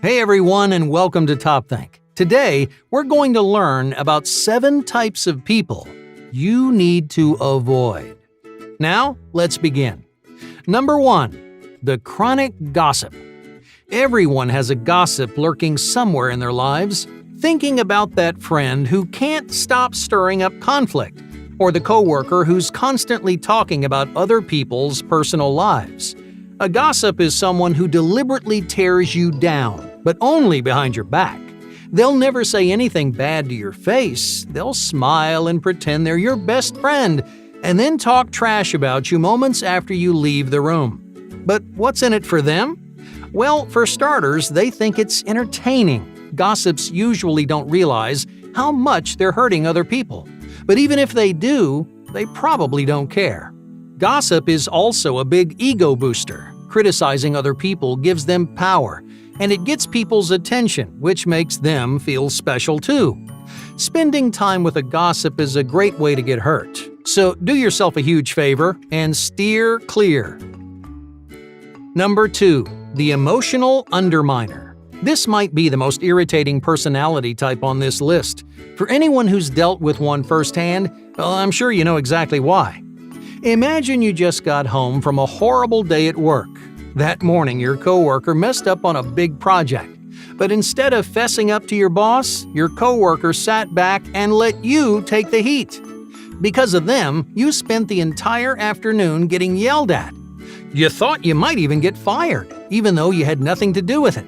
Hey everyone, and welcome to TopThink. Today, we're going to learn about 7 types of people you need to avoid. Now, let's begin. Number 1. The chronic gossip. Everyone has a gossip lurking somewhere in their lives, thinking about that friend who can't stop stirring up conflict, or the coworker who's constantly talking about other people's personal lives. A gossip is someone who deliberately tears you down, but only behind your back. They'll never say anything bad to your face. They'll smile and pretend they're your best friend, and then talk trash about you moments after you leave the room. But what's in it for them? Well, for starters, they think it's entertaining. Gossips usually don't realize how much they're hurting other people. But even if they do, they probably don't care. Gossip is also a big ego booster. Criticizing other people gives them power, and it gets people's attention, which makes them feel special too. Spending time with a gossip is a great way to get hurt. So do yourself a huge favor and steer clear. Number 2. The emotional underminer. This might be the most irritating personality type on this list. For anyone who's dealt with one firsthand, well, I'm sure you know exactly why. Imagine you just got home from a horrible day at work. That morning, your coworker messed up on a big project. But instead of fessing up to your boss, your coworker sat back and let you take the heat. Because of them, you spent the entire afternoon getting yelled at. You thought you might even get fired, even though you had nothing to do with it.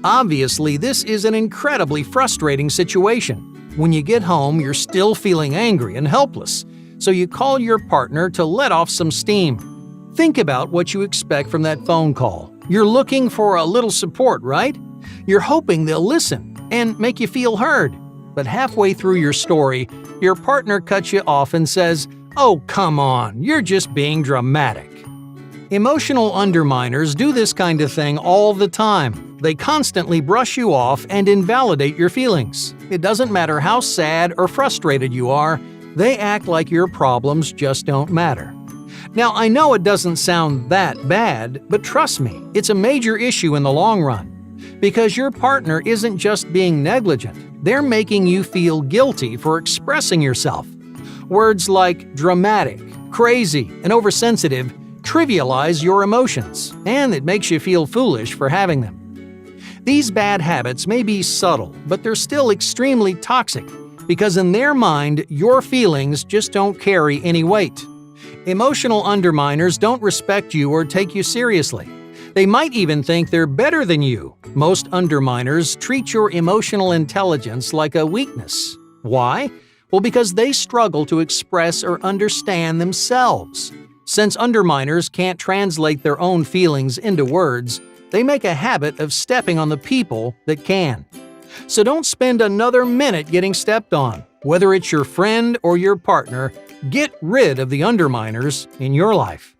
Obviously, this is an incredibly frustrating situation. When you get home, you're still feeling angry and helpless, so you call your partner to let off some steam. Think about what you expect from that phone call. You're looking for a little support, right? You're hoping they'll listen and make you feel heard. But halfway through your story, your partner cuts you off and says, "Oh, come on, you're just being dramatic." Emotional underminers do this kind of thing all the time. They constantly brush you off and invalidate your feelings. It doesn't matter how sad or frustrated you are, they act like your problems just don't matter. Now, I know it doesn't sound that bad, but trust me, it's a major issue in the long run. Because your partner isn't just being negligent, they're making you feel guilty for expressing yourself. Words like dramatic, crazy, and oversensitive trivialize your emotions, and it makes you feel foolish for having them. These bad habits may be subtle, but they're still extremely toxic, because in their mind, your feelings just don't carry any weight. Emotional underminers don't respect you or take you seriously. They might even think they're better than you. Most underminers treat your emotional intelligence like a weakness. Why? Well, because they struggle to express or understand themselves. Since underminers can't translate their own feelings into words, they make a habit of stepping on the people that can. So don't spend another minute getting stepped on. Whether it's your friend or your partner, get rid of the underminers in your life.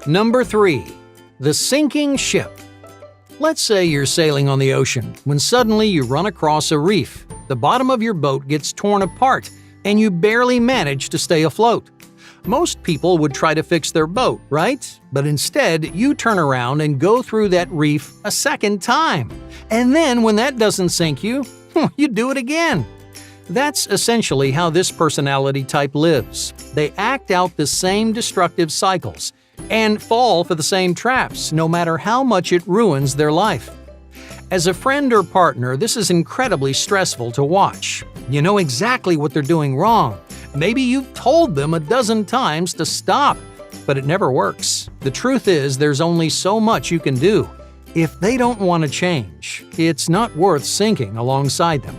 Number 3. The sinking ship. Let's say you're sailing on the ocean when suddenly you run across a reef. The bottom of your boat gets torn apart and you barely manage to stay afloat. Most people would try to fix their boat, right? But instead, you turn around and go through that reef a second time. And then when that doesn't sink you, you do it again. That's essentially how this personality type lives. They act out the same destructive cycles and fall for the same traps, no matter how much it ruins their life. As a friend or partner, this is incredibly stressful to watch. You know exactly what they're doing wrong. Maybe you've told them a dozen times to stop, but it never works. The truth is, there's only so much you can do. If they don't want to change, it's not worth sinking alongside them.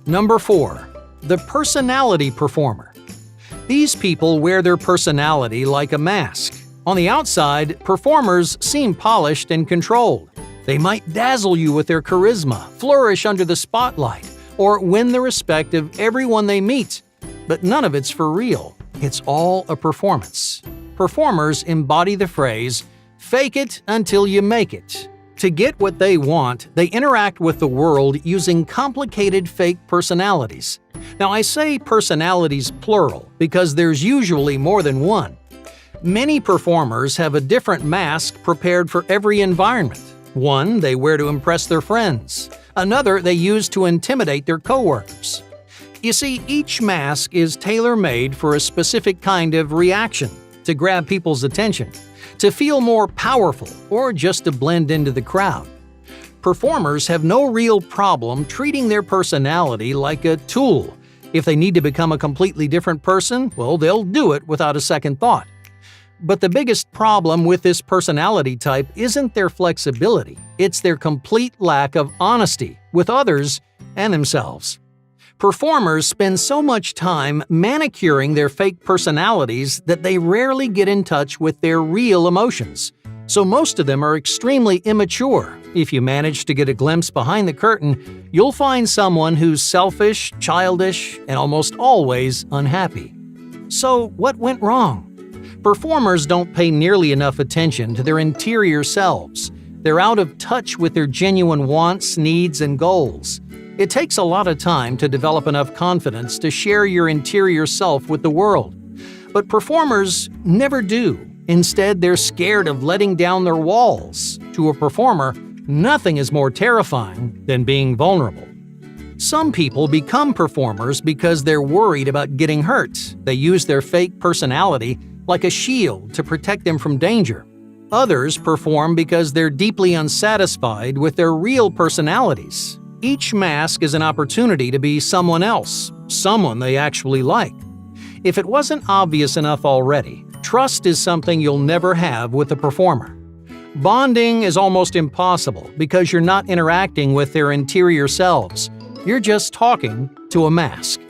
Number 4. The personality performer. These people wear their personality like a mask. On the outside, performers seem polished and controlled. They might dazzle you with their charisma, flourish under the spotlight, or win the respect of everyone they meet. But none of it's for real. It's all a performance. Performers embody the phrase, "Fake it until you make it." To get what they want, they interact with the world using complicated fake personalities. Now, I say personalities plural because there's usually more than one. Many performers have a different mask prepared for every environment. One they wear to impress their friends. Another they use to intimidate their coworkers. You see, each mask is tailor-made for a specific kind of reaction, to grab people's attention, to feel more powerful, or just to blend into the crowd. Performers have no real problem treating their personality like a tool. If they need to become a completely different person, well, they'll do it without a second thought. But the biggest problem with this personality type isn't their flexibility, it's their complete lack of honesty with others and themselves. Performers spend so much time manicuring their fake personalities that they rarely get in touch with their real emotions. So most of them are extremely immature. If you manage to get a glimpse behind the curtain, you'll find someone who's selfish, childish, and almost always unhappy. So what went wrong? Performers don't pay nearly enough attention to their interior selves. They're out of touch with their genuine wants, needs, and goals. It takes a lot of time to develop enough confidence to share your interior self with the world. But performers never do. Instead, they're scared of letting down their walls. To a performer, nothing is more terrifying than being vulnerable. Some people become performers because they're worried about getting hurt. They use their fake personality like a shield to protect them from danger. Others perform because they're deeply unsatisfied with their real personalities. Each mask is an opportunity to be someone else, someone they actually like. If it wasn't obvious enough already, trust is something you'll never have with a performer. Bonding is almost impossible because you're not interacting with their interior selves. You're just talking to a mask.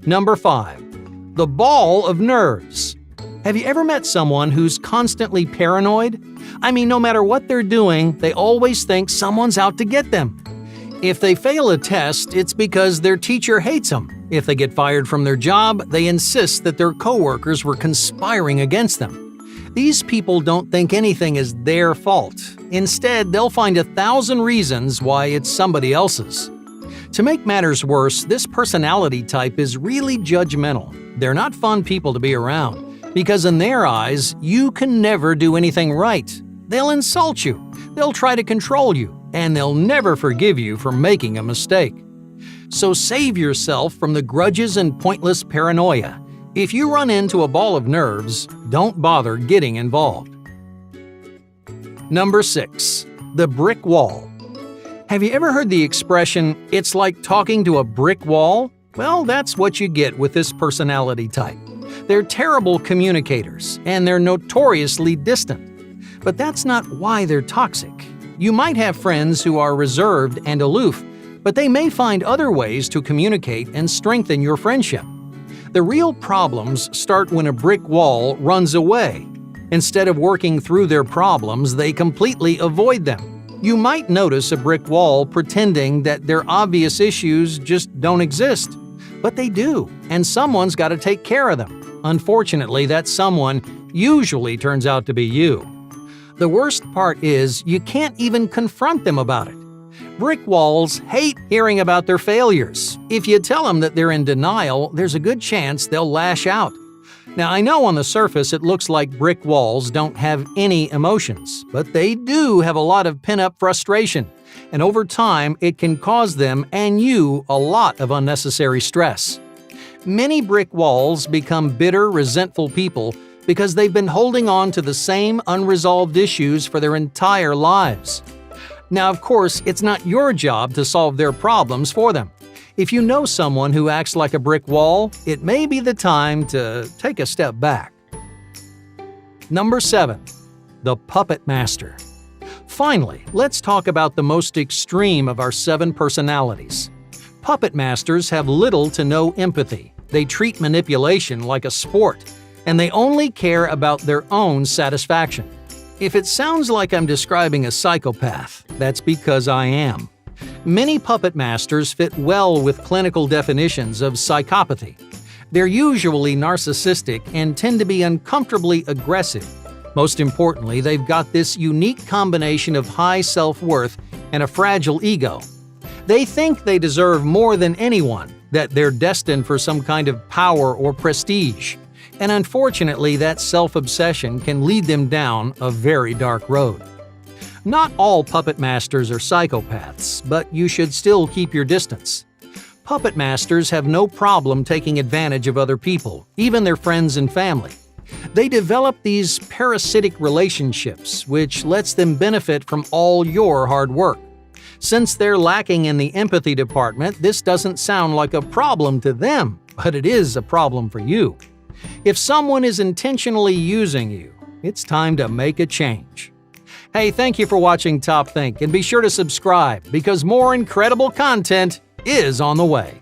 Number 5. The ball of nerves. Have you ever met someone who's constantly paranoid? I mean, no matter what they're doing, they always think someone's out to get them. If they fail a test, it's because their teacher hates them. If they get fired from their job, they insist that their coworkers were conspiring against them. These people don't think anything is their fault. Instead, they'll find 1,000 reasons why it's somebody else's. To make matters worse, this personality type is really judgmental. They're not fun people to be around, because in their eyes, you can never do anything right. They'll insult you, they'll try to control you, and they'll never forgive you for making a mistake. So save yourself from the grudges and pointless paranoia. If you run into a ball of nerves, don't bother getting involved. Number 6. The brick wall. Have you ever heard the expression, "It's like talking to a brick wall"? Well, that's what you get with this personality type. They're terrible communicators, and they're notoriously distant. But that's not why they're toxic. You might have friends who are reserved and aloof, but they may find other ways to communicate and strengthen your friendship. The real problems start when a brick wall runs away. Instead of working through their problems, they completely avoid them. You might notice a brick wall pretending that their obvious issues just don't exist. But they do, and someone's got to take care of them. Unfortunately, that someone usually turns out to be you. The worst part is you can't even confront them about it. Brick walls hate hearing about their failures. If you tell them that they're in denial, there's a good chance they'll lash out. Now, I know on the surface it looks like brick walls don't have any emotions, but they do have a lot of pent-up frustration, and over time it can cause them and you a lot of unnecessary stress. Many brick walls become bitter, resentful people because they've been holding on to the same unresolved issues for their entire lives. Now, of course, it's not your job to solve their problems for them. If you know someone who acts like a brick wall, it may be the time to take a step back. Number 7. The Puppet Master. Finally, let's talk about the most extreme of our 7 personalities. Puppet masters have little to no empathy. They treat manipulation like a sport, and they only care about their own satisfaction. If it sounds like I'm describing a psychopath, that's because I am. Many puppet masters fit well with clinical definitions of psychopathy. They're usually narcissistic and tend to be uncomfortably aggressive. Most importantly, they've got this unique combination of high self-worth and a fragile ego. They think they deserve more than anyone, that they're destined for some kind of power or prestige. And unfortunately, that self-obsession can lead them down a very dark road. Not all puppet masters are psychopaths, but you should still keep your distance. Puppet masters have no problem taking advantage of other people, even their friends and family. They develop these parasitic relationships, which lets them benefit from all your hard work. Since they're lacking in the empathy department, this doesn't sound like a problem to them, but it is a problem for you. If someone is intentionally using you, it's time to make a change. Hey, thank you for watching Top Think, and be sure to subscribe because more incredible content is on the way.